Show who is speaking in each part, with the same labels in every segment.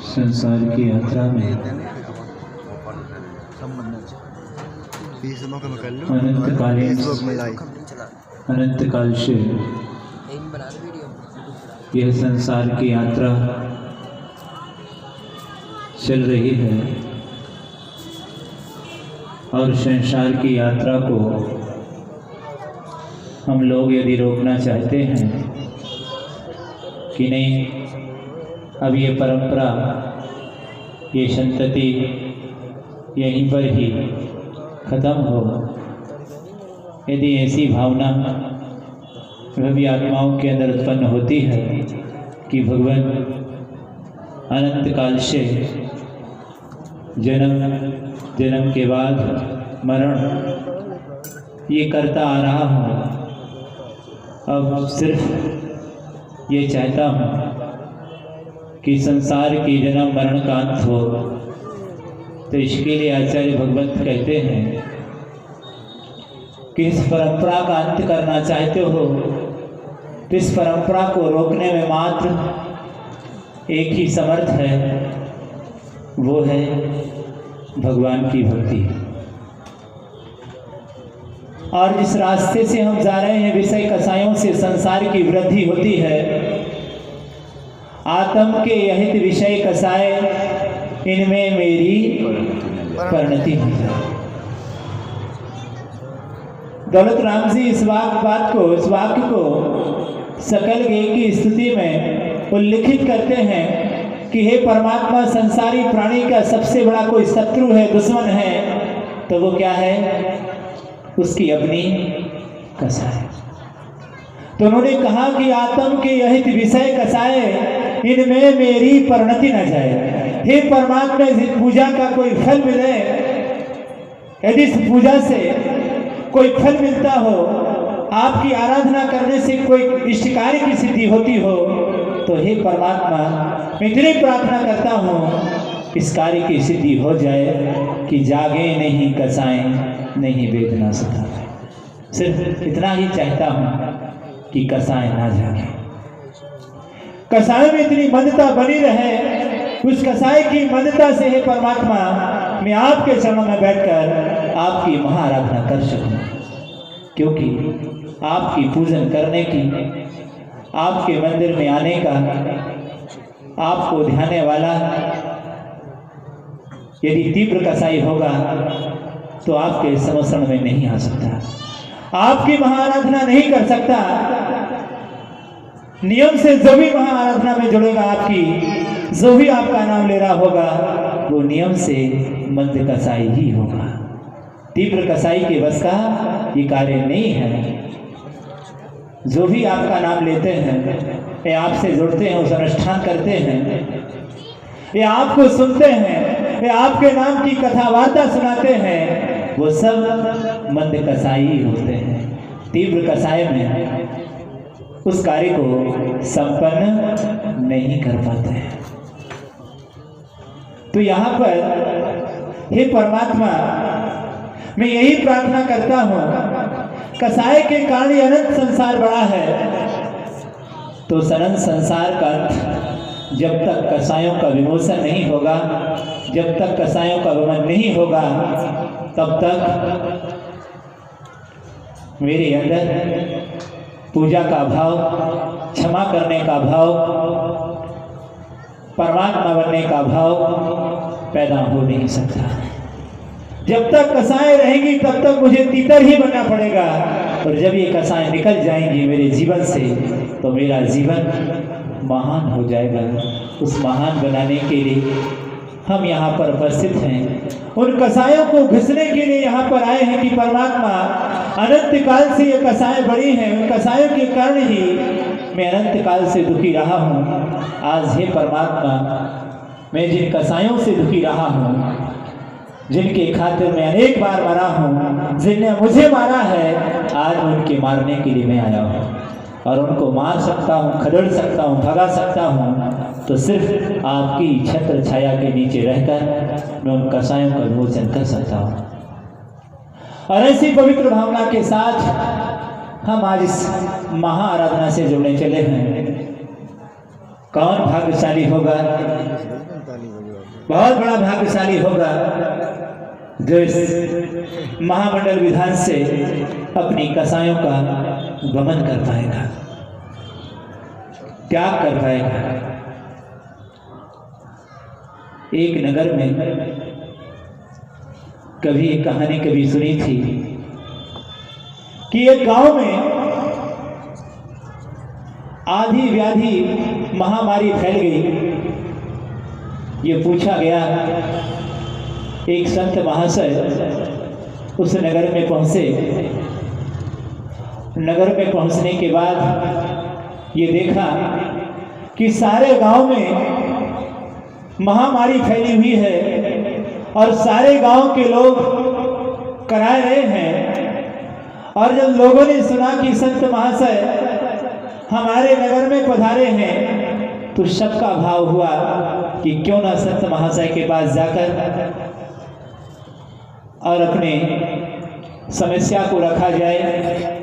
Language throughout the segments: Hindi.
Speaker 1: संसार की यात्रा में अनंत काल से यह संसार की यात्रा चल रही है और संसार की यात्रा को हम लोग यदि रोकना चाहते हैं कि नहीं, अब ये परंपरा, ये संतति यहीं पर ही खत्म हो, यदि ऐसी भावना सभी आत्माओं के अंदर उत्पन्न होती है कि भगवान अनंत काल से जन्म जन्म के बाद मरण ये करता आ रहा हूँ, अब सिर्फ ये चाहता हूँ कि संसार की जन्म मरण का अंत हो। तो इसके लिए आचार्य भगवंत कहते हैं कि इस परंपरा का अंत करना चाहते हो तो इस परंपरा को रोकने में मात्र एक ही समर्थ है, वो है भगवान की भक्ति। और जिस रास्ते से हम जा रहे हैं, विषय कसायों से संसार की वृद्धि होती है, आत्म के यहित विषय कसाय इनमें मेरी परिणति हो जाए। दौलत राम जी इस वाक्य को सकल गे की स्तुति में उल्लिखित करते हैं कि हे परमात्मा, संसारी प्राणी का सबसे बड़ा कोई शत्रु है, दुश्मन है, तो वो क्या है? उसकी अपनी कसाय। तो उन्होंने कहा कि आत्म के यहित विषय कसाय इनमें मेरी परिणति न जाए। हे परमात्मा, इस पूजा का कोई फल मिले, यदि इस पूजा से कोई फल मिलता हो, आपकी आराधना करने से कोई इष्ट कार्य की सिद्धि होती हो, तो हे परमात्मा, मैं इतनी प्रार्थना करता हूँ इस कार्य की सिद्धि हो जाए कि जागे नहीं कसाएं, नहीं वेदना सताए। सिर्फ इतना ही चाहता हूँ कि कसाएं ना जागे, कसाय में इतनी मंदता बनी रहे, उस कसाय की मंदता से हे परमात्मा, मैं आपके चरणों में बैठकर आपकी महाआराधना कर सकूं। क्योंकि आपकी पूजन करने की, आपके मंदिर में आने का, आपको ध्याने वाला यदि तीव्र कसाई होगा तो आपके समर्थन में नहीं आ सकता, आपकी महाआराधना नहीं कर सकता। नियम से जो भी महाआराधना में जुड़ेगा, आपकी जो भी आपका नाम ले रहा होगा, वो नियम से मंद कसाई ही होगा। तीव्र कसाई के बस का ये कार्य नहीं है। जो भी आपका नाम लेते हैं, ये आपसे जुड़ते हैं, उस अनुष्ठान करते हैं, ये आपको सुनते हैं, ये आपके नाम की कथा वार्ता सुनाते हैं, वो सब मंद कसाई होते हैं। तीव्र कसाई में उस कार्य को संपन्न नहीं कर पाते हैं। तो यहाँ पर हे परमात्मा, मैं यही प्रार्थना करता हूँ, कसाय के कारण अनंत संसार बड़ा है, तो अनंत संसार का अंत जब तक कसायों का विमोचन नहीं होगा, जब तक कसायों का वमन नहीं होगा, तब तक मेरे अंदर पूजा का भाव, क्षमा करने का भाव, परमात्मा बनने का भाव पैदा हो नहीं सकता। जब तक कसाएं रहेंगी तब तक मुझे तीतर ही बनना पड़ेगा, और जब ये कसाएं निकल जाएंगी मेरे जीवन से, तो मेरा जीवन महान हो जाएगा। उस महान बनाने के लिए हम यहाँ पर उपस्थित हैं, उन कसायों को घिसने के लिए यहाँ पर आए हैं कि परमात्मा, अनंत काल से ये कसाएं बड़ी हैं, उन कसायों के कारण ही मैं अनंत काल से दुखी रहा हूँ। आज हे परमात्मा, मैं जिन कसायों से दुखी रहा हूँ, जिनके खातिर मैं अनेक बार मरा हूँ, जिनने मुझे मारा है, आज उनके मारने के लिए मैं आया हूँ, और उनको मार सकता हूँ, खदेड़ सकता हूँ, भगा सकता हूँ, तो सिर्फ आपकी छत्र छाया के नीचे रहकर मैं उन कसायों का विमोचन कर सकता हूँ। और ऐसी पवित्र भावना के साथ हम आज इस महाआराधना से जुड़ने चले हैं। कौन भाग्यशाली होगा, बहुत बड़ा भाग्यशाली होगा जो इस महामंडल विधान से अपनी कसायों का गमन कर पाएगा, त्याग कर पाएगा। एक नगर में कभी एक कहानी कभी सुनी थी कि एक गांव में आधी व्याधि महामारी फैल गई। ये पूछा गया, एक संत महाशय उस नगर में पहुंचे। नगर में पहुंचने के बाद ये देखा कि सारे गांव में महामारी फैली हुई है और सारे गांव के लोग करा रहे हैं। और जब लोगों ने सुना कि संत महाशय हमारे नगर में पधारे हैं, तो सबका भाव हुआ कि क्यों ना संत महाशय के पास जाकर और अपने समस्या को रखा जाए।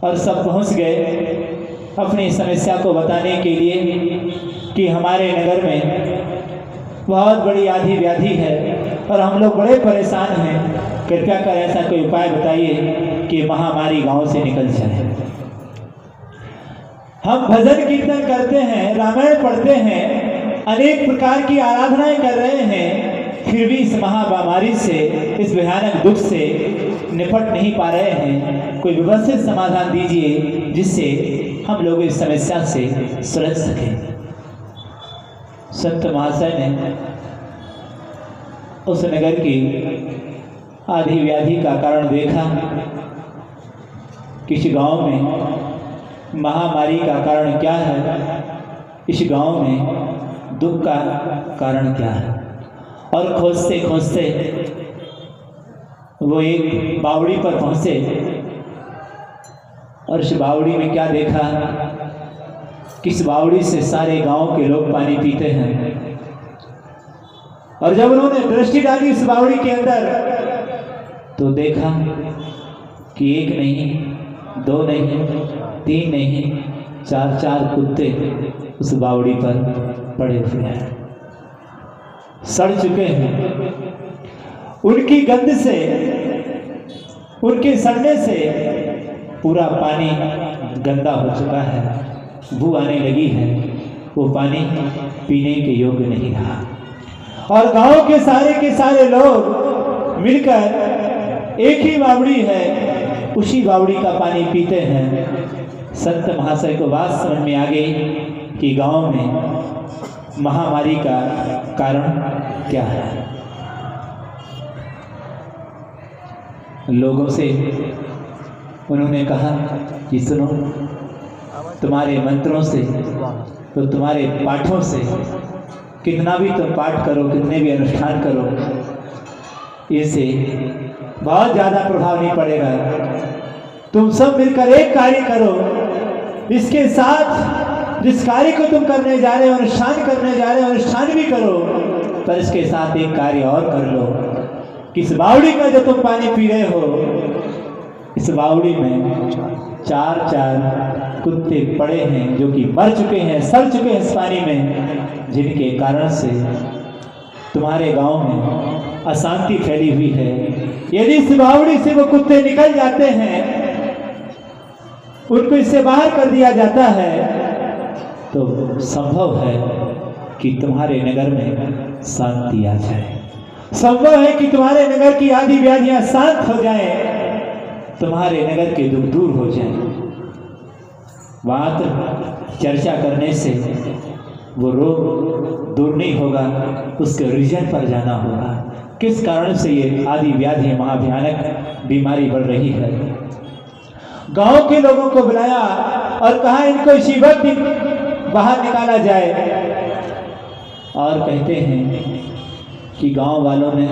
Speaker 1: और सब पहुंच गए अपनी समस्या को बताने के लिए कि हमारे नगर में बहुत बड़ी आधी व्याधि है और हम लोग बड़े परेशान हैं, कृपया कर ऐसा कोई उपाय बताइए कि महामारी गांव से निकल जाए। हम भजन कीर्तन करते हैं, रामायण पढ़ते हैं, अनेक प्रकार की आराधनाएं कर रहे हैं, फिर भी इस महामारी से, इस भयानक दुख से निपट नहीं पा रहे हैं। कोई व्यवस्थित समाधान दीजिए जिससे हम लोग इस समस्या से सुलझ सकें। संत महाशय ने उस नगर की आधी व्याधि का कारण देखा। किसी गांव में महामारी का कारण क्या है, इस गांव में दुख का कारण क्या है। और खोजते खोजते वो एक बावड़ी पर पहुंचे और इस बावड़ी में क्या देखा, किस बावड़ी से सारे गांव के लोग पानी पीते हैं। और जब उन्होंने दृष्टि डाली इस बावड़ी के अंदर तो देखा कि एक नहीं, दो नहीं, तीन नहीं, चार चार कुत्ते उस बावड़ी पर पड़े हुए हैं, सड़ चुके हैं। उनकी गंध से, उनके सड़ने से पूरा पानी गंदा हो चुका है, बू आने लगी है, वो पानी पीने के योग्य नहीं रहा। और गांव के सारे लोग मिलकर एक ही बावड़ी है, उसी बावड़ी का पानी पीते हैं। संत महाशय को बात समझ में आ गई कि गांव में महामारी का कारण क्या है। लोगों से उन्होंने कहा कि सुनो, तुम्हारे मंत्रों से तो तुम्हारे पाठों से कितना भी तुम पाठ करो, कितने भी अनुष्ठान करो, इससे बहुत ज़्यादा प्रभाव नहीं पड़ेगा। तुम सब मिलकर एक कार्य करो, इसके साथ जिस कार्य को तुम करने जा रहे हो, अनुष्ठान करने जा रहे हो, अनुष्ठान भी करो, पर इसके साथ एक कार्य और कर लो कि इस बावड़ी में जो तुम पानी पी रहे हो, इस बावड़ी में चार चार कुत्ते पड़े हैं जो कि मर चुके हैं, सड़ चुके हैं इस पानी में, जिनके कारण से तुम्हारे गांव में अशांति फैली हुई है। यदि इस बावड़ी से वो कुत्ते निकल जाते हैं, उनको इससे बाहर कर दिया जाता है, तो संभव है कि तुम्हारे नगर में शांति आ जाए, संभव है कि तुम्हारे नगर की आधी व्याधियां शांत हो जाए, तुम्हारे नगर के दुख दूर हो जाए। मात्र चर्चा करने से वो रोग दूर नहीं होगा, उसके रीजन पर जाना होगा, किस कारण से ये आदि व्याधि महाभयानक बीमारी बढ़ रही है। गांव के लोगों को बुलाया और कहा इनको इसी वक्त बाहर निकाला जाए। और कहते हैं कि गांव वालों ने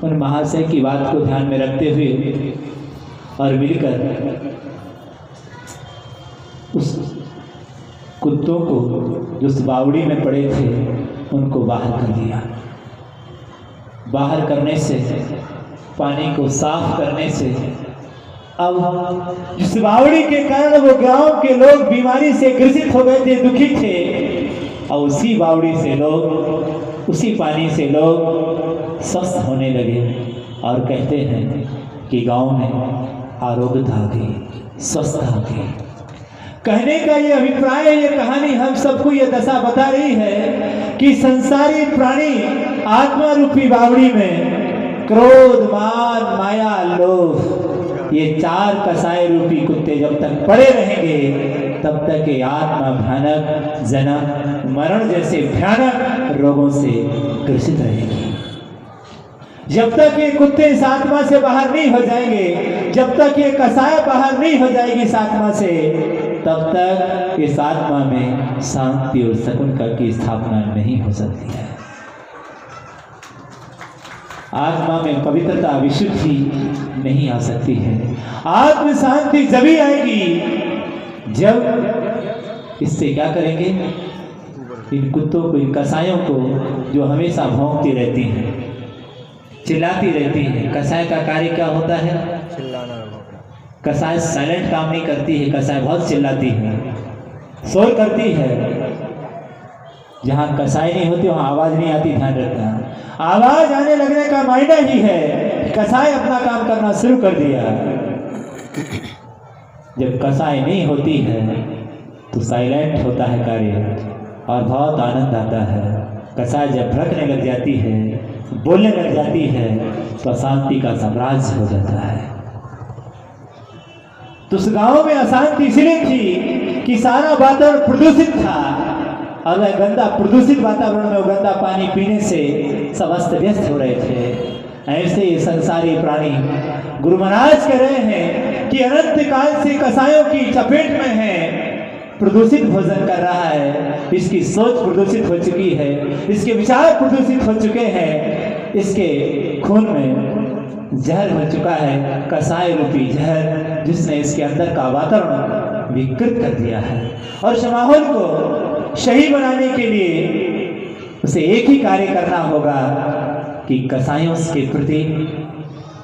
Speaker 1: उन महाशय की बात को ध्यान में रखते हुए और मिलकर उस कुत्तों को जो उस बावड़ी में पड़े थे उनको बाहर कर दिया। बाहर करने से, पानी को साफ करने से अब जिस बावड़ी के कारण वो गांव के लोग बीमारी से ग्रसित हो गए थे, दुखी थे, और उसी बावड़ी से लोग, उसी पानी से लोग स्वस्थ होने लगे। और कहते हैं कि गांव में आरोग्यता आ गई, स्वस्थ आ गई। कहने का ये अभिप्राय है, ये कहानी हम सबको ये दशा बता रही है कि संसारी प्राणी आत्मा रूपी बावड़ी में क्रोध, मान, माया, लोभ, ये 4 कसाय रूपी कुत्ते जब तक पड़े रहेंगे तब तक ये आत्मा भयानक जन्म मरण जैसे भयानक रोगों से ग्रसित रहेगी। जब तक ये कुत्ते इस आत्मा से बाहर नहीं हो जाएंगे, जब तक ये कसाय बाहर नहीं हो जाएगी इस आत्मा से, तब तक इस आत्मा में शांति और सकून की स्थापना नहीं हो सकती है। आत्मा में पवित्रता, विशुद्धि नहीं आ सकती है। आत्म शांति जभी आएगी जब इससे क्या करेंगे, इन कुत्तों को, इन कसायों को जो हमेशा भौंकती रहती हैं, चिल्लाती रहती है। कसाय का कार्य क्या होता है? चिल्लाना। कसाय साइलेंट काम नहीं करती है, कसाय बहुत चिल्लाती है, शोर करती है। जहाँ कसाई नहीं होती वहाँ आवाज नहीं आती, ध्यान रखना। आवाज आने लगने का मायना ही है कसाई अपना काम करना शुरू कर दिया। जब कसाई नहीं होती है तो साइलेंट होता है कार्य और बहुत आनंद आता है। कसाई जब भड़कने लग जाती है, बोलने लग जाती है, तो अशांति का साम्राज्य हो जाता है। तो उस गांव में अशांति इसलिए थी कि सारा वातावरण प्रदूषित था, और वह गंदा प्रदूषित वातावरण में गंदा पानी पीने से सब अस्त व्यस्त हो रहे थे। ऐसे ही संसारी प्राणी गुरु महाराज कह रहे हैं कि अनंत काल से कसायों की चपेट में है, प्रदूषित भोजन कर रहा है, इसकी सोच प्रदूषित हो चुकी है, इसके विचार प्रदूषित हो चुके हैं, इसके खून में जहर हो चुका है, कसाय रूपी जहर, जिसने इसके अंदर का वातावरण विकृत कर दिया है। और इस माहौल को सही बनाने के लिए उसे एक ही कार्य करना होगा कि कसायों के प्रति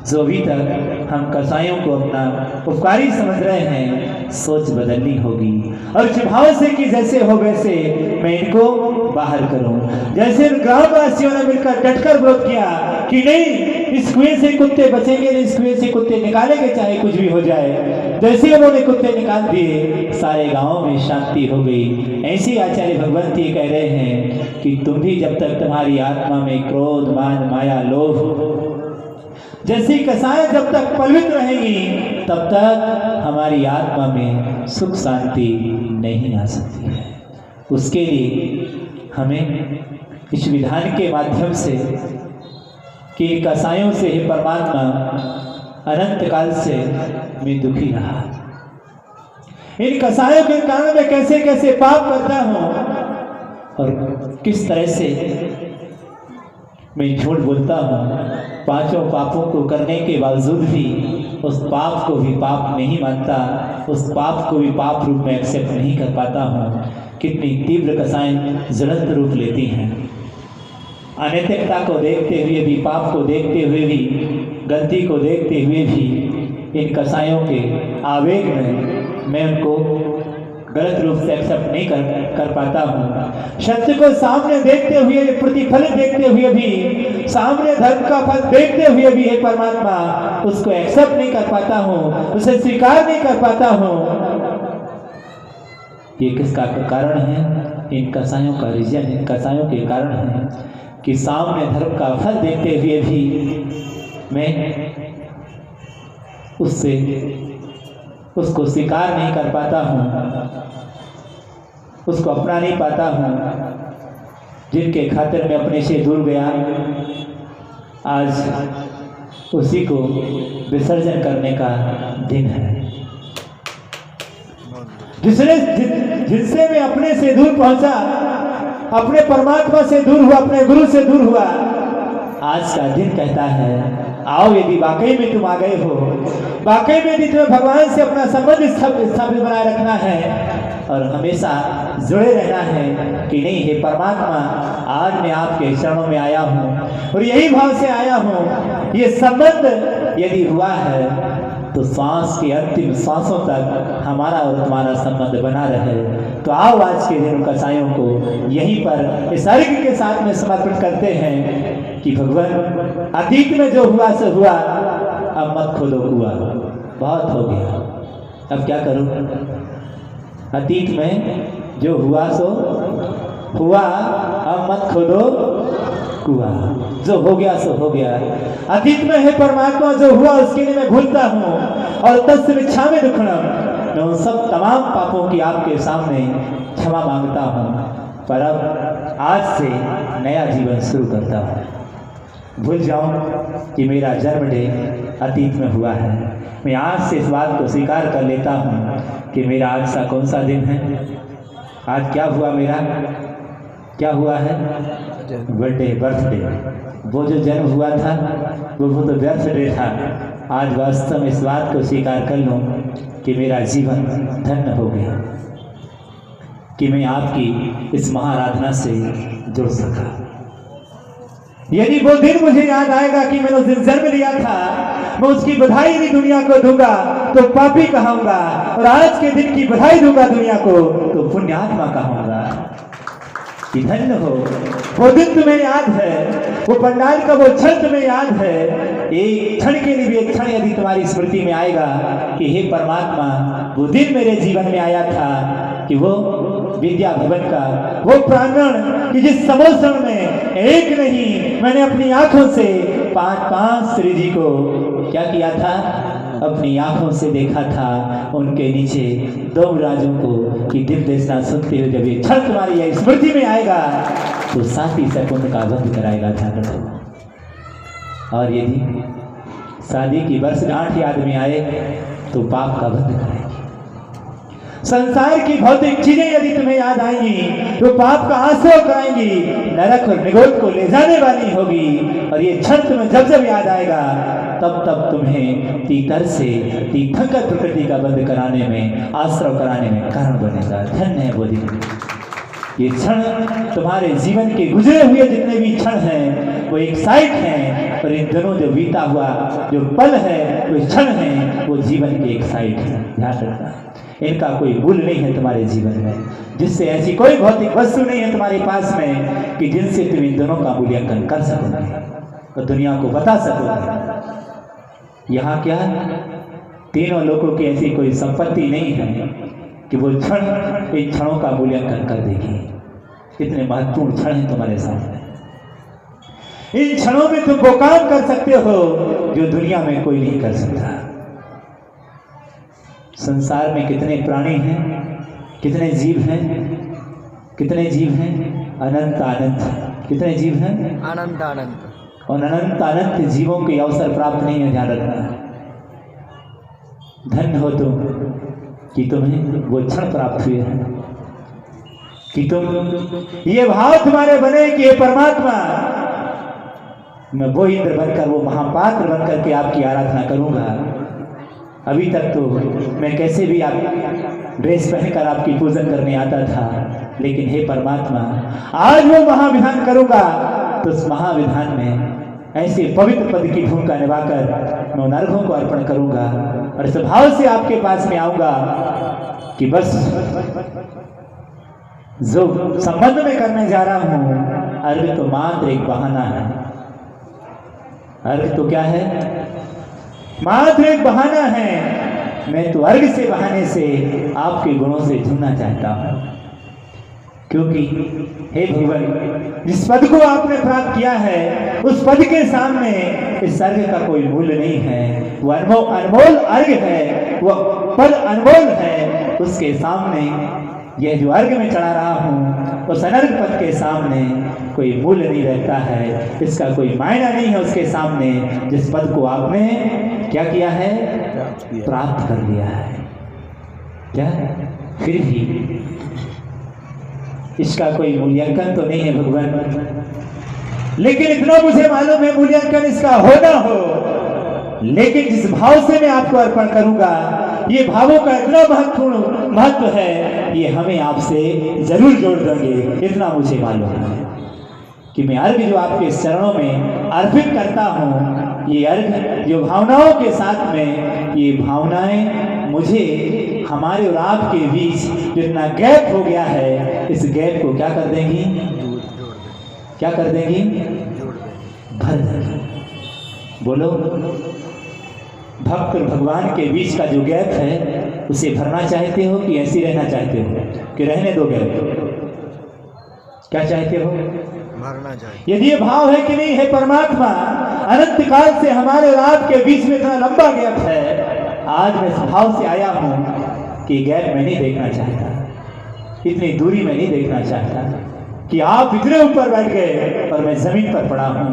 Speaker 1: जो अभी तक हम कसायों को अपना उपकारी समझ रहे हैं, सोच बदलनी होगी। और इस भाव से कि जैसे हो वैसे मैं इनको बाहर करूं। जैसे ग्रामवासियों ने मिलकर डटकर विरोध किया कि नहीं, इस कुएं से कुत्ते बचेंगे, इस कुएं से कुत्ते निकालेंगे चाहे कुछ भी हो जाए। जैसे उन्होंने कुत्ते निकाल दिए, सारे गांव में शांति हो गई। ऐसी आचार्य भगवंत ये कह रहे हैं कि तुम भी जब तक तुम्हारी आत्मा में क्रोध, मान, माया, लोभ जैसी कसाय जब तक पलवित रहेगी, तब तक हमारी आत्मा में सुख शांति नहीं आ सकती है। उसके लिए हमें इस विधान के माध्यम से कि कसायों से ही परमात्मा अनंत काल से मैं दुखी रहा, इन कसायों के कारण मैं कैसे कैसे पाप करता हूँ और किस तरह से मैं झूठ बोलता हूँ। 5 पापों को करने के बावजूद भी उस पाप को भी पाप नहीं मानता, उस पाप को भी पाप रूप में एक्सेप्ट नहीं कर पाता हूँ। कितनी तीव्र कसाएं ज्वलंत रूप लेती हैं। अनैतिकता को देखते हुए भी, पाप को देखते हुए भी, गलती को देखते हुए भी, इन कसायों के आवेग में मैं उनको गलत रूप से एक्सेप्ट नहीं कर पाता हूँ। सत्य को सामने देखते हुए, प्रतिफलित देखते हुए भी, सामने धर्म का फल देखते हुए भी हे परमात्मा उसको एक्सेप्ट नहीं कर पाता हूँ, उसे स्वीकार नहीं कर पाता हूँ। ये किसका कारण है? इन कसायों का रीजन, इन कसायों के कारण है कि सामने धर्म का फल देखते हुए भी मैं उसको स्वीकार नहीं कर पाता हूँ, उसको अपना नहीं पाता हूँ। जिनके खातिर मैं अपने से दूर गया, आज उसी को विसर्जन करने का दिन है। जिनसे मैं अपने से दूर पहुंचा, अपने परमात्मा से दूर हुआ, अपने गुरु से दूर हुआ, आज का दिन कहता है आओ, यदि वाकई में तुम आ गए हो, वाकई में यदि तुम्हें भगवान से अपना संबंध स्थापित बनाए रखना है और हमेशा जुड़े रहना है कि नहीं हे परमात्मा, आज मैं आपके चरणों में आया हूँ और यही भाव से आया हूँ। ये संबंध यदि हुआ है तो श्वास के अंतिम सांसों तक हमारा और तुम्हारा संबंध बना रहे। तो आओ आज के दिन कसाईयों को यहीं पर इस अर्घ के साथ में समर्पित करते हैं कि भगवान अतीत में जो हुआ सो हुआ, अब मत खोदो कुआं, बहुत हो गया, अब क्या करूं। अतीत में जो हुआ सो हुआ, अब मत खोदो कुआं, जो हो गया सो हो गया। अतीत में है परमात्मा, जो हुआ उसके लिए मैं भूलता हूँ और तस्य क्षमा दुखणम, मैं उन सब तमाम पापों की आपके सामने क्षमा मांगता हूँ। पर अब आज से नया जीवन शुरू करता हूँ। भूल जाऊँ कि मेरा जन्म डे अतीत में हुआ है। मैं आज से इस बात को स्वीकार कर लेता हूँ कि मेरा आज सा कौन सा दिन है। आज क्या हुआ, मेरा क्या हुआ है, बर्थडे। वो जो जन्म हुआ था वो तो बर्थडे था। आज वास्तव में इस बात को स्वीकार कर लूँ कि मेरा जीवन धन्य हो गया, कि मैं आपकी इस महाआराधना से जुड़ सका। यदि वो दिन मुझे याद आएगा कि मैंने उस दिन जन्म लिया था, मैं उसकी बधाई भी दुनिया को दूंगा तो पापी कहूंगा, और आज के दिन की बधाई दूंगा दुनिया को तो पुण्यात्मा कहूंगा। कि धन्य हो वो दिन तुम्हें याद है, वो पंडाल का वो क्षण तुम्हें याद है। एक क्षण के लिए भी एक क्षण यदि तुम्हारी स्मृति में आएगा कि हे परमात्मा, वो दिन मेरे जीवन में आया था कि वो विद्या भवन का वो प्रांगण कि जिस समोसन में एक नहीं, मैंने अपनी आंखों से पांच श्री जी को क्या किया था, अपनी आंखों से देखा था। उनके नीचे दो राजों को कि दिव्य देशना सुनते हुए जब ये क्षण तुम्हारी यह स्मृति में आएगा तो 7 सेकंड का बंद कराएगा ध्यान। और यदि शादी की वर्षगांठ याद में आए तो पाप का बंद कराएगी। संसार की भौतिक चीजें यदि तुम्हें याद आएंगी तो पाप का आश्रय कराएंगी, नरक और निगोद को ले जाने वाली होगी। और ये क्षण तुम्हें जब जब याद आएगा तब तब तुम्हें तीतर से तीर्थंकर प्रकृति का बंध कराने में, आश्रय कराने में कारण बनेगा। धन्य है वो दिन। ये क्षण तुम्हारे जीवन के गुजरे हुए जितने भी क्षण हैं वो एक साइट हैं, और इन दोनों जो बीता हुआ जो पल है, वो क्षण है, वो जीवन की एक साइट है। ध्यान रखना, इनका कोई मूल्य नहीं है तुम्हारे जीवन में, जिससे ऐसी कोई भौतिक वस्तु नहीं है तुम्हारे पास में कि जिनसे तुम इन दोनों का मूल्यांकन कर सकोगे और दुनिया को बता सकोगे। यहाँ क्या तीनों लोगों की ऐसी कोई संपत्ति नहीं है कि वो क्षण इन क्षणों का मूल्यांकन कर देगी। कितने महत्वपूर्ण क्षण हैं तुम्हारे सामने। इन क्षणों में तुम वो काम कर सकते हो जो दुनिया में कोई नहीं कर सकता। संसार में कितने प्राणी हैं, कितने जीव हैं, कितने जीव हैं, अनंत अनंत। कितने जीव हैं,
Speaker 2: अनंत अनंत।
Speaker 1: और अनंत अनंत जीवों के अवसर प्राप्त नहीं है। ध्यान रखना, धन्य हो तुम कि तुम्हें वो क्षण प्राप्त हुए हैं, कि तुम ये भाव तुम्हारे बने कि ये परमात्मा, मैं वो इंद्र बनकर, वो महापात्र बनकर के आपकी आराधना करूंगा। अभी तक तो मैं कैसे भी आप ड्रेस पहनकर आपकी पूजन करने आता था, लेकिन हे परमात्मा, आज वो महाविधान करूंगा तो उस महाविधान में ऐसे पवित्र पद की भूमिका निभाकर मैं उन अर्घों को अर्पण करूंगा और इस भाव से आपके पास में आऊंगा कि बस जो संबंध में करने जा रहा हूं, अर्घ तो मात्र एक बहाना है। अर्घ तो क्या है, मात्र एक बहाना है। मैं तो अर्घ से बहाने से आपके गुणों से जुड़ना चाहता हूं, क्योंकि हे भगवान, जिस पद को आपने प्राप्त किया है उस पद के सामने इस अर्घ का कोई मूल्य नहीं है। वो अनमोल अर्घ है, वो पद अनमोल है। उसके सामने यह जो अर्घ में चढ़ा रहा हूँ उस अनर्घ पद के सामने कोई मूल्य नहीं रहता है, इसका कोई मायना नहीं है उसके सामने जिस पद को आपने क्या किया है, प्राप्त कर लिया है। क्या फिर भी इसका कोई मूल्यांकन तो नहीं है भगवान, लेकिन इतना मुझे मालूम है मूल्यांकन इसका होना हो, लेकिन जिस भाव से मैं आपको अर्पण करूंगा, ये भावों का इतना महत्वपूर्ण महत्व है, ये हमें आपसे जरूर जोड़ देंगे। इतना मुझे मालूम है कि मैं अर्घ जो आपके चरणों में अर्पित करता हूँ ये अर्घ जो भावनाओं के साथ में, ये भावनाएं मुझे हमारे और आपके बीच जितना गैप हो गया है, इस गैप को क्या कर देंगी, क्या कर देंगी, भर देंगी। बोलो, भक्त और भगवान के बीच का जो गैप है उसे भरना चाहते हो कि ऐसे रहना चाहते हो, कि रहने दो गैप? क्या चाहते हो?
Speaker 2: भरना चाहिए।
Speaker 1: यदि ये भाव है कि नहीं है परमात्मा, अनंत काल से हमारे और आपके बीच में इतना लंबा गैप है, आज मैं इस भाव से आया हूं कि गैप मैं नहीं देखना चाहता, इतनी दूरी में नहीं देखना चाहता कि आप इतने ऊपर बैठ गए और मैं जमीन पर पड़ा हूं,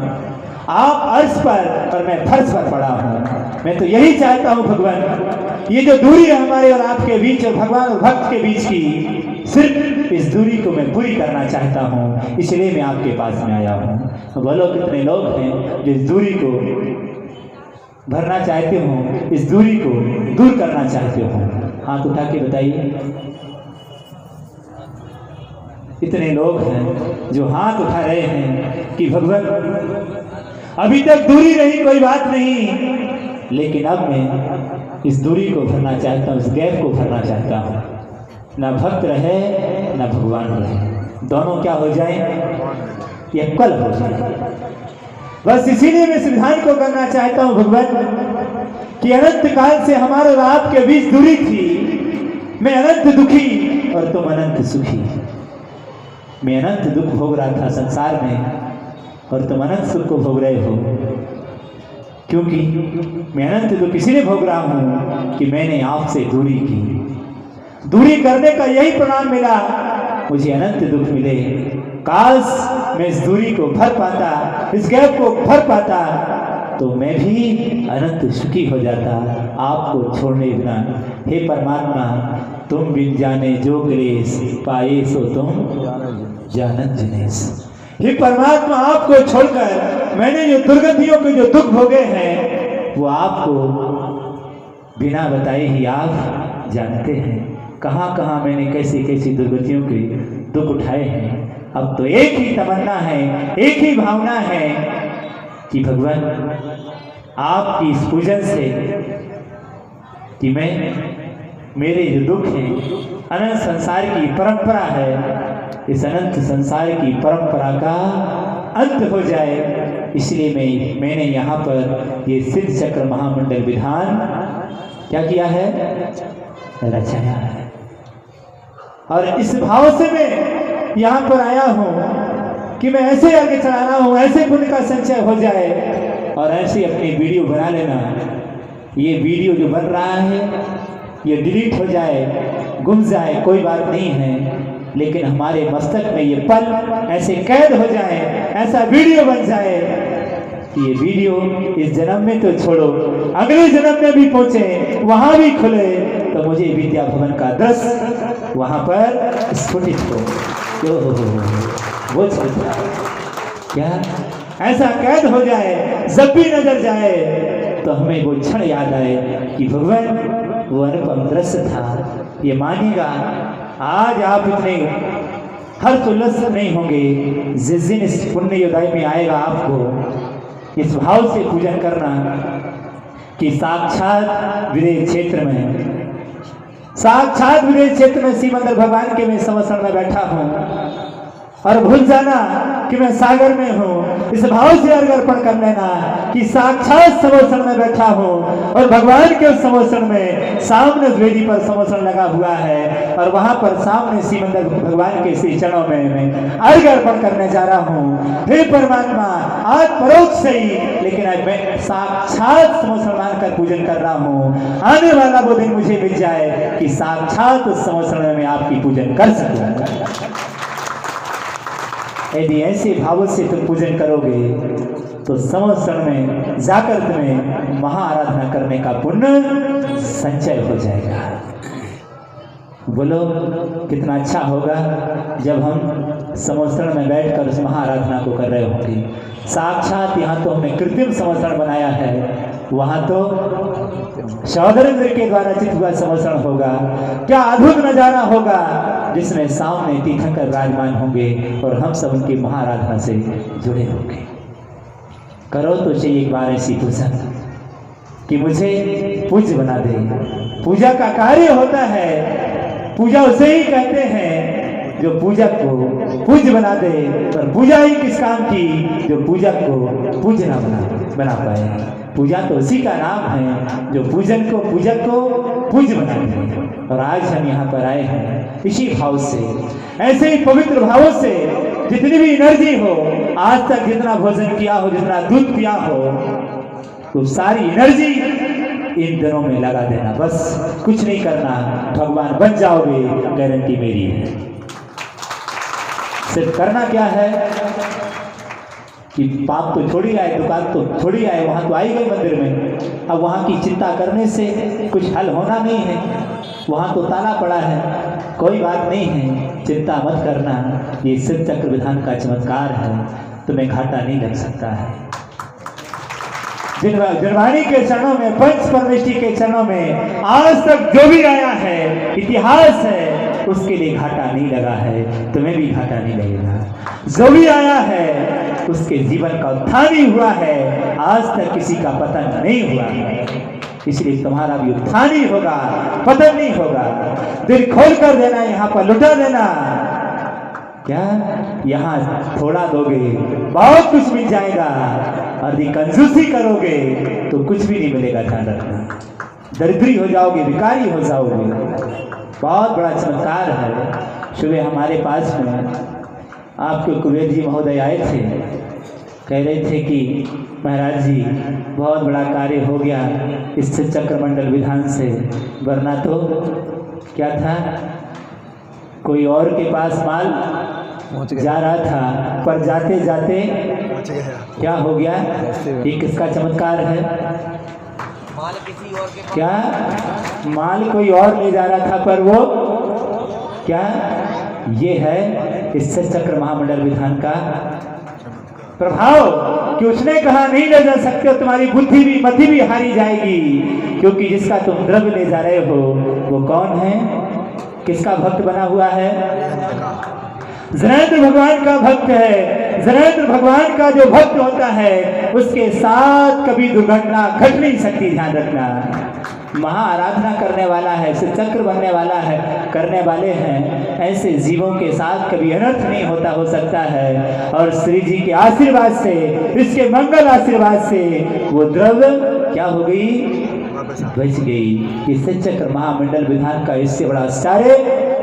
Speaker 1: आप अर्श पर और मैं फर्श पर पड़ा हूं। मैं तो यही चाहता हूं भगवान, ये जो दूरी है हमारे और आपके बीच और भगवान और भक्त के बीच की, सिर्फ इस दूरी को मैं पूरी करना चाहता हूं, इसलिए मैं आपके पास में आया हूं। बोलो, कितने लोग हैं जो इस दूरी को भरना चाहते हो, इस दूरी को दूर करना चाहते हो? हाथ उठा के बताइए। इतने लोग हैं जो हाथ उठा रहे हैं कि भगवान अभी तक दूरी नहीं, कोई बात नहीं, लेकिन अब मैं इस दूरी को भरना चाहता हूँ, इस गैप को भरना चाहता हूँ। ना भक्त रहे ना भगवान रहे, दोनों क्या हो जाए, इक्वल हो जाए। बस इसीलिए मैं इस विधान को करना चाहता हूँ भगवान कि अनंत काल से हमारे और आपके बीच दूरी थी, मैं अनंत दुखी और तुम अनंत सुखी। मैं अनंत दुख भोग रहा था संसार में और तुम अनंत सुख को भोग रहे हो, क्योंकि मैं अनंत दुख इसलिए भोग रहा हूं कि मैंने आपसे दूरी की। दूरी करने का यही परिणाम मिला, मुझे अनंत दुख मिले। काश मैं इस दूरी को भर पाता, इस गैप को भर पाता, तो मैं भी अनंत सुखी हो जाता, आपको छोड़ने बिना। हे परमात्मा, तुम बिन जाने जो क्लेश पाए सो तुम जानत जिनेश। हे परमात्मा, आपको छोड़कर मैंने जो दुर्गतियों के जो दुख भोगे हैं, वो आपको बिना बताए ही आप जानते हैं। कहाँ कहाँ मैंने कैसी कैसी दुर्गतियों के दुख उठाए हैं। अब तो एक ही तमन्ना है, एक ही भावना है कि भगवान आपकी इस पूजन से कि मैं मेरे जो दुख हैं, अनंत संसार की परंपरा है, इस अनंत संसार की परंपरा का अंत हो जाए। इसलिए मैंने यहाँ पर ये सिद्ध चक्र महामंडल विधान क्या किया है, रचाया है। और इस भाव से मैं यहाँ पर आया हूँ कि मैं ऐसे आगे चला रहा हूँ, ऐसे पुण्य का संचय हो जाए और ऐसे अपनी वीडियो बना लेना। ये वीडियो जो बन रहा है ये डिलीट हो जाए, गुम जाए, कोई बात नहीं है, लेकिन हमारे मस्तक में ये पल ऐसे कैद हो जाए, ऐसा वीडियो बन जाए कि ये वीडियो इस जन्म में तो छोड़ो, अगले जन्म में भी पहुंचे, वहां भी खुले, तो मुझे विद्या भवन का दृश्य वहां पर स्फुटित हो। वो चलता क्या ऐसा कैद हो जाए, जब भी नजर जाए तो हमें वो क्षण याद आए कि भगवान वो अनुपम दृश्य था। ये मानिएगा, आज आप इतने हर्ष उल्लस नहीं होंगे जिस दिन इस पुण्य योदाई में आएगा आपको इस भाव से पूजन करना कि साक्षात विदेह क्षेत्र में, साक्षात विदेह क्षेत्र में श्री मंदिर भगवान के मैं समर्पण में बैठा हूँ और भूल जाना कि मैं सागर में हूँ। इस भाव से अर्पण कर लेना कि साक्षात समर्पण में बैठा हूँ और भगवान के उस समर्पण में सामने वेदी पर समर्पण लगा हुआ है और वहां पर सामने श्री मंदिर भगवान के श्री चरणों में मैं अर्घ्य अर्पण करने जा रहा हूँ। हे परमात्मा, आज परोक्ष से ही, लेकिन आज मैं साक्षात समर्पण मानकर पूजन कर रहा हूँ। आने वाला वो दिन मुझे मिल जाए कि साक्षात उस समर्पण में आपकी पूजन कर सकूँ। यदि ऐसे भाव से तुम पूजन करोगे तो संवत्सर में जाकर तुम्हें महाआराधना करने का पुण्य संचय हो जाएगा। बोलो, कितना अच्छा होगा जब हम संवत्सर में बैठकर उस महाआराधना को कर रहे होंगे। साक्षात यहाँ तो हमने कृत्रिम संवत्सर बनाया है, वहाँ तो शौधरेंद्र के द्वारा चित हुआ संवत्सर होगा। क्या अद्भुत नजारा होगा जिसमें सामने तीर्थंकर विराजमान होंगे और हम सब उनकी महाआराधना से जुड़े होंगे। करो तो चाहिए एक बार ऐसी पूजा कि मुझे पूज्य बना दे। पूजा का कार्य होता है, पूजा उसे ही कहते हैं जो पूजक को पूज्य बना दे। पर पूजा ही किस काम की जो पूजक को पूज्य ना बना पाए। पूजा तो उसी का नाम है जो पूजक को पूज्य बना दे। और आज हम यहाँ पर आए हैं इसी भाव से, ऐसे ही पवित्र भावों से, जितनी भी एनर्जी हो, आज तक जितना भोजन किया हो, जितना दूध पिया हो, तो सारी एनर्जी इन दिनों में लगा देना। बस कुछ नहीं करना, भगवान बन जाओगे, गारंटी मेरी है। सिर्फ करना क्या है कि पाप तो छोड़ी आए, दुकान तो छोड़ी आए, वहां तो आई गए मंदिर में। अब वहां की चिंता करने से कुछ हल होना नहीं है, वहां तो ताला पड़ा है। कोई बात नहीं है, चिंता मत करना, ये शिव चक्र विधान का चमत्कार है, तुम्हें घाटा नहीं लग सकता है। जिनवाणी के चरणों में, पंच परमेष्टि के चरणों में आज तक जो भी आया है, इतिहास है, उसके लिए घाटा नहीं लगा है, तुम्हें भी घाटा नहीं लगेगा। जो भी आया है उसके जीवन का उत्थान ही हुआ है, आज तक किसी का पतन नहीं हुआ है। इसलिए तुम्हारा भी उत्थान ही होगा, पतन नहीं होगा। दिल खोल कर देना, यहाँ पर लुटा देना। क्या यहाँ थोड़ा दोगे बहुत कुछ मिल जाएगा, और यदि कंजूसी करोगे तो कुछ भी नहीं मिलेगा। ध्यान रखना, दरिद्री हो जाओगे, भिखारी हो जाओगे। बहुत बड़ा चमत्कार है। सुबह हमारे पास में आपके कुबेर जी महोदय आए थे, कह रहे थे कि महाराज जी बहुत बड़ा कार्य हो गया इस चक्रमंडल विधान से, वरना तो क्या था, कोई और के पास माल जा रहा था, पर जाते जाते क्या हो गया। ये किसका चमत्कार है?
Speaker 2: माल किसी और के
Speaker 1: क्या माल कोई और ले जा रहा था, पर वो क्या, ये है इस चक्र महामंडल विधान का प्रभाव कि उसने कहा नहीं ले जा सकते हो, तुम्हारी बुद्धि भी मति भी हारी जाएगी, क्योंकि जिसका तुम द्रव्य ले जा रहे हो वो कौन है, किसका भक्त बना हुआ है? जनेन्द्र भगवान का भक्त है। जनेन्द्र भगवान का जो भक्त होता है उसके साथ कभी दुर्घटना घट नहीं सकती। ध्यान रखना, महा आराधना करने वाला है, शिव चक्र बनने वाला है, करने वाले हैं, ऐसे जीवों के साथ कभी अनर्थ नहीं होता हो सकता है। और श्री जी के आशीर्वाद से, इसके मंगल आशीर्वाद से वो द्रव्य क्या हो गई, बच गई। इस चक्र महामंडल विधान का इससे बड़ा आश्चर्य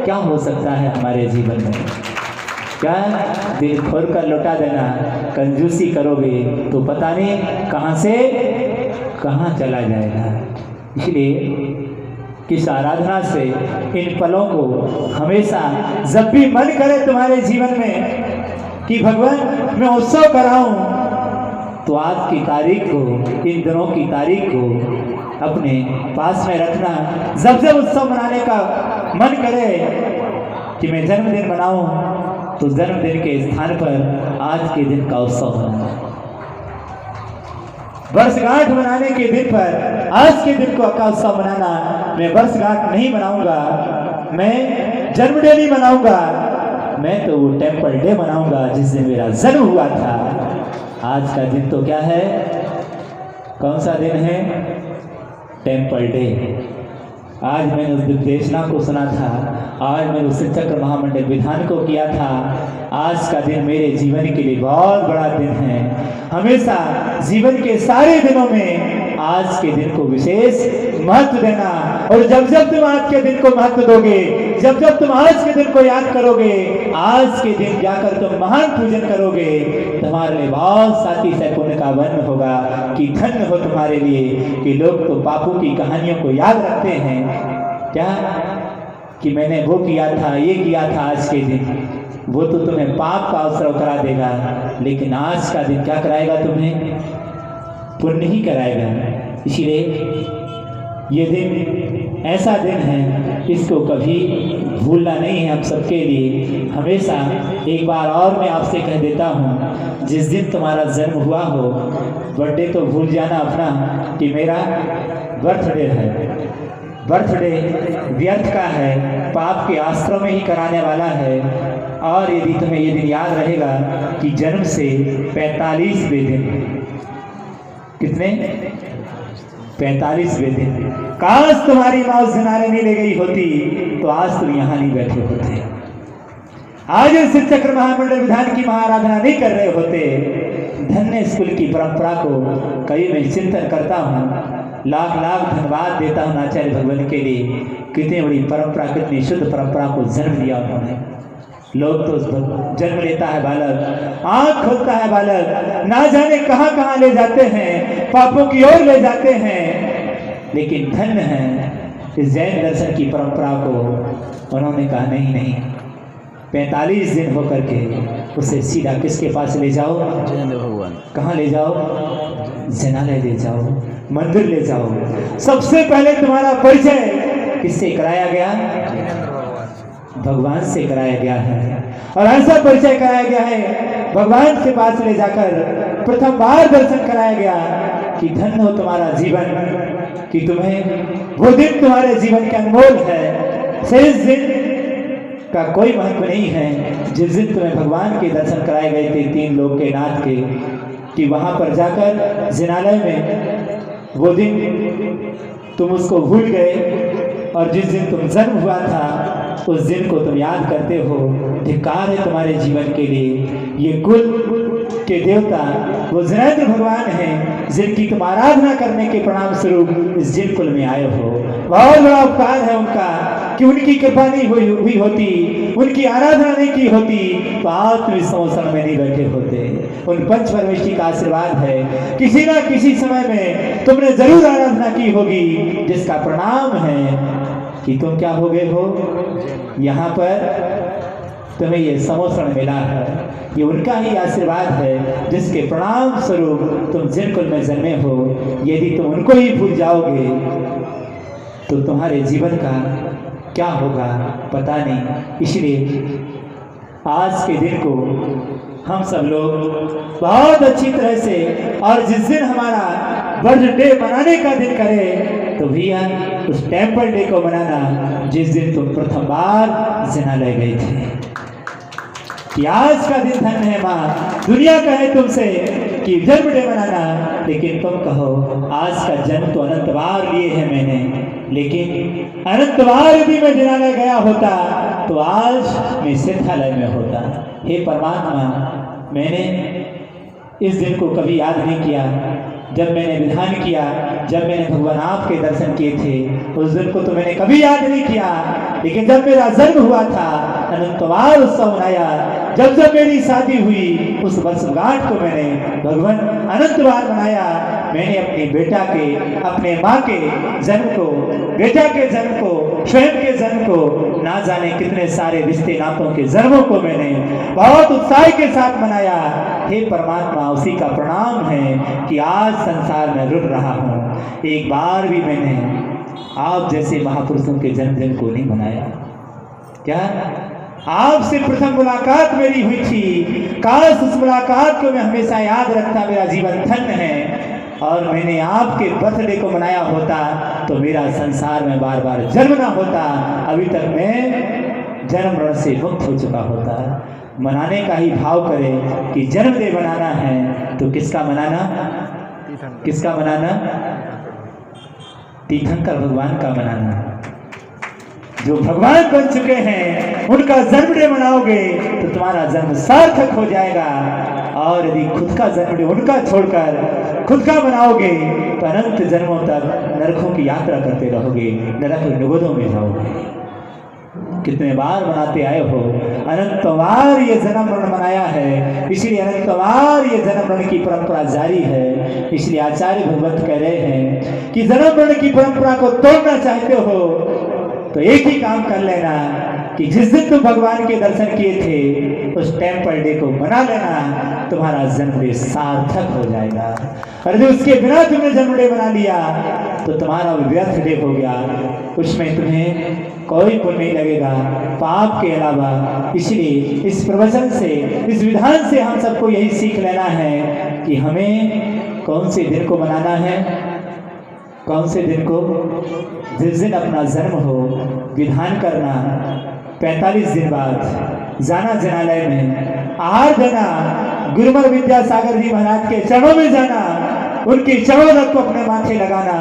Speaker 1: क्या हो सकता है हमारे जीवन में? क्या दिल खोल कर लौटा देना। कंजूसी करोगे तो पता नहीं कहां से कहां चला जाएगा। इसलिए किस आराधना से इन पलों को हमेशा, जब भी मन करे तुम्हारे जीवन में कि भगवान मैं उत्सव कराऊं, तो आज की तारीख को, इन दिनों की तारीख को अपने पास में रखना। जब जब उत्सव मनाने का मन करे कि मैं जन्मदिन मनाऊं, तो जन्मदिन के स्थान पर आज के दिन का उत्सव मनाना। वर्षगांठ मनाने के दिन पर आज के दिन का उत्सव मनाना। मैं वर्षगांठ नहीं मनाऊंगा, मैं जन्मदिन नहीं मनाऊंगा, मैं तो वो टेम्पल डे मनाऊंगा जिस दिन मेरा जन्म हुआ था। आज का दिन तो क्या है, कौन सा दिन है? Temple day. आज मैंने उस निर्देशना को सुना था, आज मैंने उस चक्र महामंडल विधान को किया था। आज का दिन मेरे जीवन के लिए बहुत बड़ा दिन है। हमेशा जीवन के सारे दिनों में आज के दिन को विशेष महत्व देना। और जब जब तुम आज के दिन को महत्व दोगे, जब जब तुम आज के दिन को याद करोगे, आज के दिन जाकर तुम महान पूजन करोगे, तुम्हारे लिए बहुत साथी से पुण्य का वर्ण होगा कि धन्य हो तुम्हारे लिए। कि लोग तो पापों की कहानियों को याद रखते हैं, क्या कि मैंने वो किया था, ये किया था। आज के दिन वो तो तुम्हें पाप का अवसर करा देगा, लेकिन आज का दिन क्या कराएगा? तुम्हें पुण्य ही कराएगा। इसीलिए ये दिन ऐसा दिन है, इसको कभी भूलना नहीं है हम सबके लिए। हमेशा एक बार और मैं आपसे कह देता हूँ, जिस दिन तुम्हारा जन्म हुआ हो, बर्थडे तो भूल जाना अपना कि मेरा बर्थडे है। बर्थडे व्यर्थ का है, पाप के आश्रम में ही कराने वाला है। और यदि तुम्हें ये दिन याद रहेगा कि जन्म से 45वें दिन कितने? 45वें दिन। काश तुम्हारी माँ उस जनाने नहीं ले गई होती तो आज तुम यहाँ नहीं बैठे होते, आज इस चक्र महामंडल विधान की महाआराधना नहीं कर रहे होते। धन्य स्कूल की परंपरा को कभी मैं चिंतन करता हूँ, लाख लाख धन्यवाद देता हूँ आचार्य भगवान के लिए, कितनी बड़ी परंपरा, कितनी शुद्ध परंपरा को जन्म दिया उन्होंने। लोग तो जन्म लेता है बालक, आंख खोलता है बालक, ना जाने कहां कहां ले जाते हैं, पापों की ओर ले जाते हैं, लेकिन धन्य है इस जैन दर्शन की परंपरा को। उन्होंने कहा नहीं नहीं, 45 दिन होकर के उसे सीधा किसके पास ले जाओ?
Speaker 3: जिनेंद्र भगवान।
Speaker 1: कहाँ ले जाओ? जनालय ले जाओ, मंदिर ले जाओ। सबसे पहले तुम्हारा परिचय किससे कराया गया? भगवान से कराया गया है। और ऐसा परिचय कराया गया है, भगवान के पास ले जाकर प्रथम बार दर्शन कराया गया कि धन्य हो तुम्हारा जीवन, कि तुम्हें वो दिन तुम्हारे जीवन के अनमोल है। शेष दिन का कोई महत्व नहीं है। जिस दिन तुम्हें भगवान के दर्शन कराए गए थे 3 लोक के नाथ के, कि वहां पर जाकर जिनालय में वो दिन तुम उसको भूल गए, और जिस दिन तुम जन्म हुआ था उस दिन को तुम याद करते हो। धिक्कार है तुम्हारे जीवन के लिए। ये कुल के देवता वो जिनेंद्र भगवान हैं, जिनकी तुम आराधना करने के परिणाम स्वरूप इस जिन कुल में आए हो। बहुत बड़ा उपकार है उनका कि उनकी कृपा नहीं हुई होती, उनकी आराधना नहीं की होती तो आप तुम इस संवत्सर में नहीं बैठे होते। उन पंच परमेष्ठी का आशीर्वाद है, किसी ना किसी समय में तुमने जरूर आराधना की होगी, जिसका प्रणाम है कि तुम क्या हो गए हो, यहाँ पर तुम्हें ये संवत्सर मिला है। ये उनका ही आशीर्वाद है, जिसके प्रणाम स्वरूप तुम जिन कुल में जन्मे हो। यदि तुम उनको ही भूल जाओगे तो तुम्हारे जीवन का क्या होगा पता नहीं। इसलिए आज के दिन को हम सब लोग बहुत अच्छी तरह से, और जिस दिन हमारा बर्थडे मनाने का दिन करें तो भैया उस टेम्पल डे को मनाना जिस दिन तुम प्रथम बार जिनालय गए थे। कि आज का दिन धन्य है माँ, दुनिया कहे तुमसे कि जन्म डे मनाना, लेकिन तुम कहो आज का जन्म तो अनंत बार लिए है मैंने, लेकिन अनंत बार यदि मैं जिनालय गया होता तो आज मैं सिद्धालय में होता। हे परमात्मा, मैंने इस दिन को कभी याद नहीं किया। जब मैंने विधान किया, जब मैंने भगवान आपके दर्शन किए थे, उस दिन को तो मैंने कभी याद नहीं किया। लेकिन जब मेरा जन्म हुआ था, अनंतवार उत्सव मनाया, जब जब मेरी शादी हुई, उस वर्षगांठ को मैंने भगवान अनंतवार मनाया। मैंने अपने बेटा के, अपने माँ के जन्म को, बेटा के जन्म को, स्वयं के जन्म को, ना जाने कितने सारे रिश्ते नातों के जन्मों को मैंने बहुत उत्साह के साथ मनाया। हे परमात्मा, उसी का प्रणाम है कि आज संसार में रुक रहा हूँ। एक बार भी मैंने आप जैसे महापुरुषों के जन्मदिन को नहीं मनाया। क्या आपसे प्रथम मुलाकात मेरी हुई थी, काश उस मुलाकात को मैं हमेशा याद रखता। मेरा जीवन धन्य है, और मैंने आपके बर्थडे को मनाया होता तो मेरा संसार में बार बार जन्म ना होता, अभी तक मैं जन्म मरण से मुक्त हो चुका होता। मनाने का ही भाव करें कि जन्मदिन मनाना है तो किसका मनाना? किसका मनाना? तीर्थंकर भगवान का मनाना। जो भगवान बन चुके हैं उनका जन्मदिन मनाओगे तो तुम्हारा जन्म सार्थक हो जाएगा। और यदि खुद का जन्मदिन उनका छोड़कर खुद का मनाओगे तो अनंत जन्मों तक नरकों की यात्रा करते रहोगे, नरक निगोदों में जाओगे। कितने बार मनाते आए हो, अनंत बार ये जन्म मरण मनाया है, इसलिए अनंत बार ये जन्म मरण की परंपरा जारी है। इसलिए आचार्य भगवत कह रहे हैं कि जन्म मरण की परंपरा को तोड़ना चाहते हो तो एक ही काम कर लेना कि जिस दिन तुम भगवान के दर्शन किए थे उस टेम्पल डे को मना लेना, तुम्हारा जन्मदिन सार्थक हो जाएगा। और यदि उसके बिना तुमने जन्मदिन मना लिया तो तुम्हारा व्यर्थ डे हो गया, उसमें तुम्हें कोई पुण्य नहीं लगेगा पाप के अलावा। इसलिए इस प्रवचन से, इस विधान से हम सबको यही सीख लेना है कि हमें कौन से दिन को मनाना है, कौन से दिन को? जिस दिन अपना जन्म हो, विधान करना 45 दिन बाद जाना जनालय में, आहार देना, गुरुमर विद्यासागर जी महाराज के चरणों में जाना, उनकी चमोदक को अपने माथे लगाना।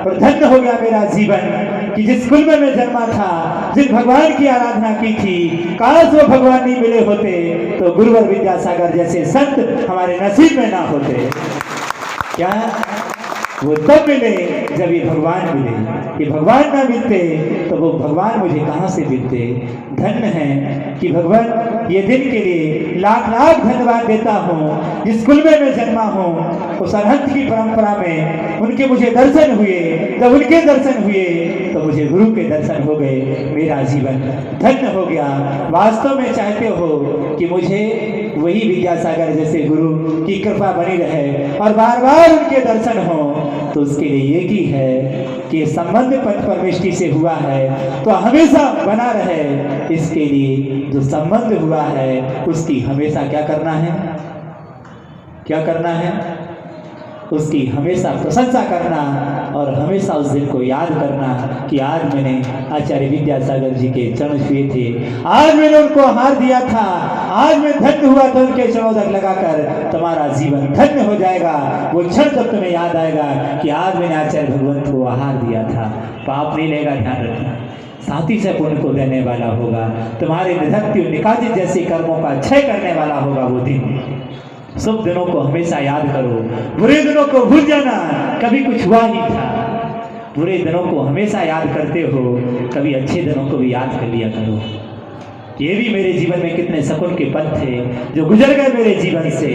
Speaker 1: और धन्य हो गया मेरा जीवन कि जिस कुल में मैं जन्मा था, जिस भगवान की आराधना की थी, काश वो भगवान नहीं मिले होते तो गुरुवर विद्यासागर जैसे संत हमारे नसीब में ना होते। क्या वो तब मिले जब ये भगवान मिले। ये भगवान ना मिलते तो वो भगवान मुझे कहाँ से मिलते। धन्य है कि भगवान ये दिन के लिए लाख लाख धन्यवाद देता हूँ। जिस कुल में मैं जन्मा हूँ उस अनंत की परंपरा में उनके मुझे दर्शन हुए। जब उनके दर्शन हुए तो मुझे गुरु के दर्शन हो गए। मेरा जीवन धन्य हो गया। वास्तव में चाहते हो कि मुझे वही विद्यासागर जैसे गुरु की कृपा बनी रहे और बार बार उनके दर्शन हो, तो उसके लिए एक ही है कि संबंध पथ परमेष्टि से हुआ है तो हमेशा बना रहे। इसके लिए जो संबंध हुआ है उसकी हमेशा क्या करना है, क्या करना है, उसकी हमेशा प्रशंसा करना और हमेशा उस दिन को याद करना कि आज मैंने आचार्य विद्यासागर जी के चरण छुए थे, आज मैंने उनको हार दिया था, आज मैं धन्य हुआ था उनके चरणों लगाकर। तुम्हारा जीवन धन्य हो जाएगा वो क्षण जब तुम्हें याद आएगा कि आज मैंने आचार्य भगवंत को आहार दिया था। पाप नहीं लेगा, ध्यान रखना, साथ ही से पुण्य को देने वाला होगा। तुम्हारे निधत्य निकाजित जैसे कर्मों का क्षय करने वाला होगा वो दिन। शुभ दिनों को हमेशा याद करो, बुरे दिनों को भूल जाना, कभी कुछ हुआ नहीं था। बुरे दिनों को हमेशा याद करते हो, कभी अच्छे दिनों को भी याद कर लिया करो। ये भी मेरे जीवन में कितने शकुन के पल थे जो गुजर गए मेरे जीवन से।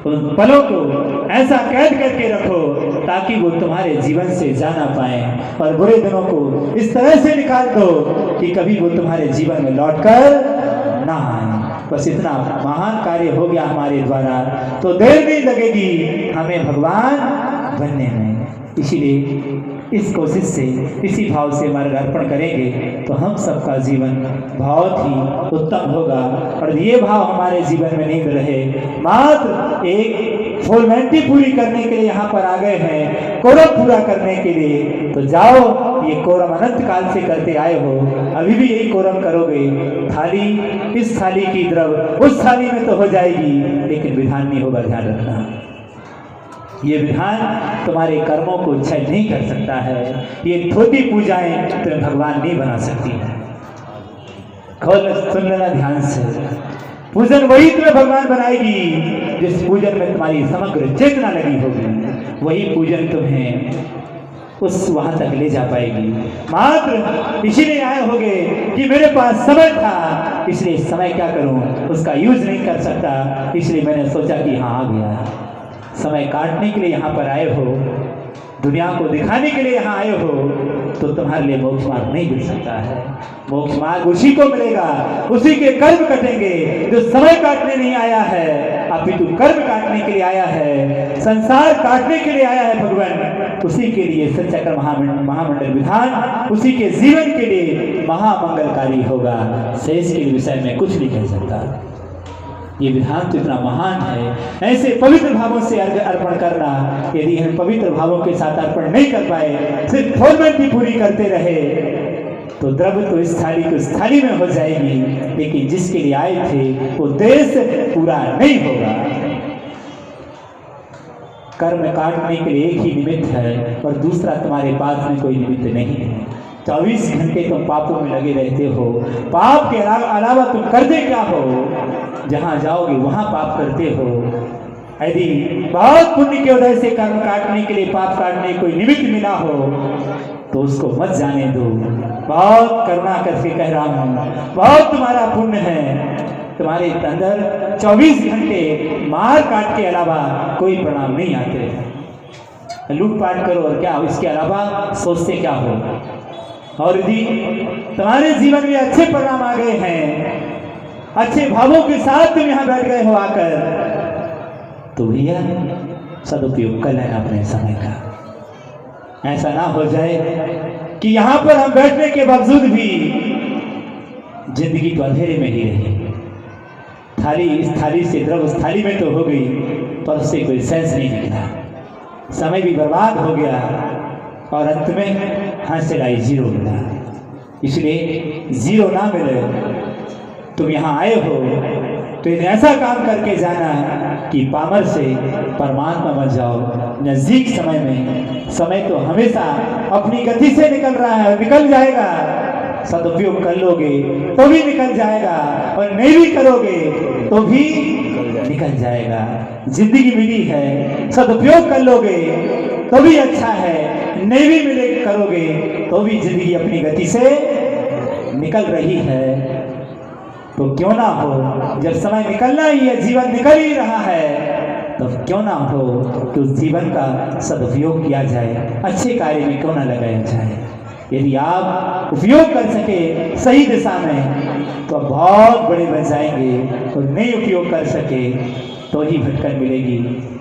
Speaker 1: उन पलों को ऐसा कैद करके रखो ताकि वो तुम्हारे जीवन से जा ना पाए, और बुरे दिनों को इस तरह से निकाल दो कि कभी वो तुम्हारे जीवन में लौटकर ना आए। बस इतना महान कार्य हो गया हमारे द्वारा, तो देर नहीं लगेगी हमें भगवान बनने में। इसीलिए इस कोशिश से, इसी भाव से मार्ग अर्पण करेंगे तो हम सबका जीवन बहुत ही उत्तम होगा। और ये भाव हमारे जीवन में नहीं रहे, मात्र एक फॉर्मेलिटी पूरी करने के लिए यहाँ पर आ गए हैं, कोरम पूरा करने के लिए, तो जाओ ये कोरम अनंत काल से करते आए हो, अभी भी यही कोरम करोगे। थाली इस थाली की द्रव उस थाली में तो हो जाएगी, लेकिन विधान नहीं होगा, ध्यान रखना। ये विधान तुम्हारे कर्मों को क्षय नहीं कर सकता है। ये थोड़ी पूजाएं तुम्हें भगवान नहीं बना सकती है। खोल सुन लेना ध्यान से, पूजन वही तुम्हें भगवान बनाएगी जिस पूजन में तुम्हारी समग्र चेतना लगी होगी। वही पूजन तुम्हें उस वहां तक ले जा पाएगी। मात्र इसीलिए आए होगे कि मेरे पास समय था, इसलिए समय क्या करूं, उसका यूज नहीं कर सकता, इसलिए मैंने सोचा कि हाँ आ गया। समय काटने के लिए यहाँ पर आए हो, दुनिया को दिखाने के लिए यहाँ आए हो, तो तुम्हारे लिए मोक्ष मार्ग नहीं मिल सकता है। मोक्ष मार्ग उसी को मिलेगा, उसी के कर्म कटेंगे जो समय काटने नहीं आया है, अपितु कर्म काटने के लिए आया है, संसार काटने के लिए आया है भगवान। उसी के लिए सच्चक्र महामंडल विधान उसी के जीवन के लिए महामंगलकारी होगा। शेष के विषय में कुछ नहीं कह सकता। ये विधान तो इतना महान है, ऐसे पवित्र भावों से अर्पण करना। यदि हम पवित्र भावों के साथ अर्पण नहीं कर पाए, सिर्फ फॉर्मेलिटी पूरी करते रहे, तो द्रव्य तो इस थाली को इस थाली में हो जाएगी, लेकिन जिसके लिए आए थे वो देश पूरा नहीं होगा। कर्म काटने के लिए एक ही निमित्त है और दूसरा तुम्हारे पास में कोई निमित्त नहीं है। 24 घंटे तुम पापों में लगे रहते हो, पाप के अलावा तुम करते क्या हो, जहां जाओगे वहां पाप करते हो। यदि बहुत पुण्य के उदय से कर्म काटने के लिए, पाप काटने कोई निमित्त मिला हो, तो उसको मत जाने दो। बहुत करुणा करके कह रहा हूं, बहुत तुम्हारा पुण्य है, तुम्हारे अंदर 24 घंटे मार काट के अलावा कोई परिणाम नहीं आते। लूटपाट करो और क्या, इसके अलावा सोचते क्या हो। और यदि तुम्हारे जीवन में अच्छे परिणाम आ गए हैं, अच्छे भावों के साथ तुम यहाँ बैठ गए हो आकर, तो भैया सदुपयोग कर लेना अपने समय का। ऐसा ना हो जाए कि यहाँ पर हम बैठने के बावजूद भी जिंदगी तो अंधेरे में ही रही। थाली इस थाली से द्रव उस थाली में तो हो गई, पर उससे कोई सेंस नहीं निकला, समय भी बर्बाद हो गया और अंत में हासिल आई जीरो मिला। इसलिए जीरो ना मिले, तुम यहाँ आए हो तो इन्हें ऐसा काम करके जाना कि पामर से परमात्मा बन जाओ। नजदीक समय में, समय तो हमेशा अपनी गति से निकल रहा है, निकल जाएगा। सदुपयोग कर लोगे तो भी निकल जाएगा, और नहीं भी करोगे तो भी निकल जाएगा। जिंदगी मिली है, सदुपयोग कर लोगे तो भी अच्छा है, नहीं भी मिले करोगे तो भी जिंदगी अपनी गति से निकल रही है। तो क्यों ना हो, जब समय निकलना ही है, जीवन निकल ही रहा है, तो क्यों ना हो कि उस जीवन का सदुपयोग किया जाए, अच्छे कार्य में क्यों ना लगाया जाए। यदि आप उपयोग कर सके सही दिशा में तो बहुत बड़े बन जाएंगे, और नहीं उपयोग कर सके तो ही भटकन मिलेगी।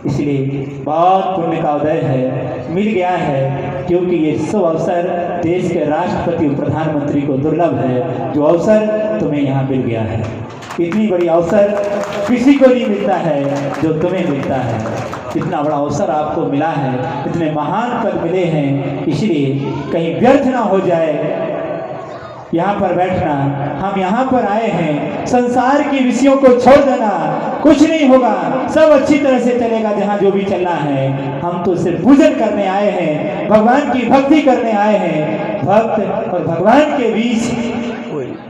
Speaker 1: इसलिए बहुत पुण्य का उदय है, मिल गया है, क्योंकि ये शुभ अवसर देश के राष्ट्रपति और प्रधानमंत्री को दुर्लभ है, जो अवसर तुम्हें यहाँ मिल गया है। इतनी बड़ी अवसर किसी को नहीं मिलता है जो तुम्हें मिलता है। इतना बड़ा अवसर आपको मिला है, इतने महान पद मिले हैं, इसलिए कहीं व्यर्थ ना हो जाए यहाँ पर बैठना। हम यहाँ पर आए हैं, संसार की विषयों को छोड़ देना, कुछ नहीं होगा, सब अच्छी तरह से चलेगा जहाँ जो भी चलना है। हम तो सिर्फ पूजन करने आए हैं, भगवान की भक्ति करने आए हैं। भक्त और भगवान के बीच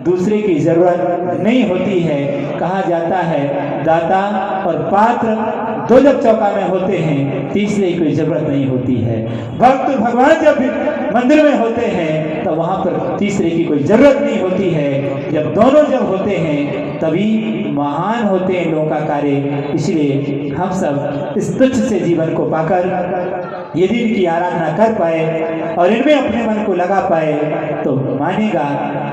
Speaker 1: दूसरे की जरूरत नहीं होती है। कहा जाता है दाता और पात्र दो जब चौका में होते हैं, तीसरे की कोई जरूरत नहीं होती है। भक्त भगवान जब मंदिर में होते हैं तो वहां पर तीसरे की कोई जरूरत नहीं होती है। जब दोनों जब होते हैं तभी महान होते हैं लोगों का कार्य। इसलिए हम सब इस तुच्छ से जीवन को पाकर यदि इनकी आराधना कर पाए और इनमें अपने मन को लगा पाए तो मानेगा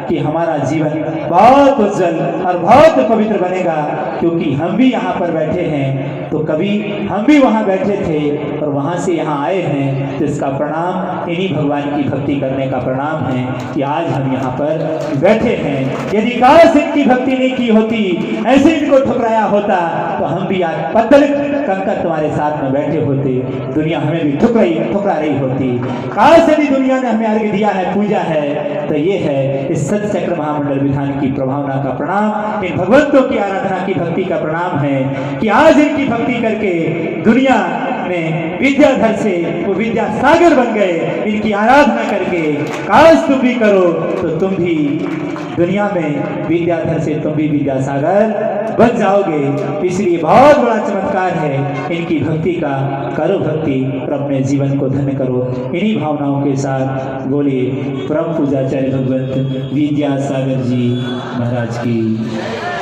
Speaker 1: कि हमारा जीवन बहुत उज्जवल और बहुत पवित्र बनेगा। क्योंकि हम भी यहाँ पर बैठे हैं तो कभी हम भी वहाँ बैठे थे और वहाँ से यहाँ आए हैं, तो इसका प्रणाम इन्हीं भगवान की भक्ति करने का प्रणाम है कि आज हम यहाँ पर बैठे हैं। यदि काश इनकी भक्ति नहीं की होती, ऐसे इनको ठुकराया होता, तो हम भी आज पत्थर कंकर तुम्हारे साथ में बैठे होते, दुनिया हमें भी ठुकरा रही होती। काश यदि दुनिया ने हमें अर्घ्य दिया है, पूजा है, तो ये है इस सतचक्र महामंडल विधान की प्रभावना का प्रणाम, इन भगवंतों की आराधना की भक्ति का प्रणाम है कि आज इनकी भक्ति करके दुनिया में विद्याधर से वो विद्या सागर बन गए। इनकी आराधना करके काश तुम भी करो तो तुम भी दुनिया में विद्याधर से तुम भी विद्यासागर बन जाओगे। इसलिए बहुत बड़ा चमत्कार है इनकी भक्ति का। करो भक्ति और अपने जीवन को धन्य करो। इन्हीं भावनाओं के साथ बोलिए परम पूजाचार्य भगवंत विद्यासागर जी महाराज की,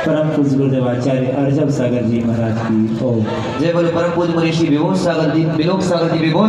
Speaker 1: परम पूज्य गुरुदेवाचार्य अर्जब सागर जी महाराज की। ओ
Speaker 2: जय बोले परम पूज्य मनीषी विभूत सागर जी, विनोद सागर जी विभूत।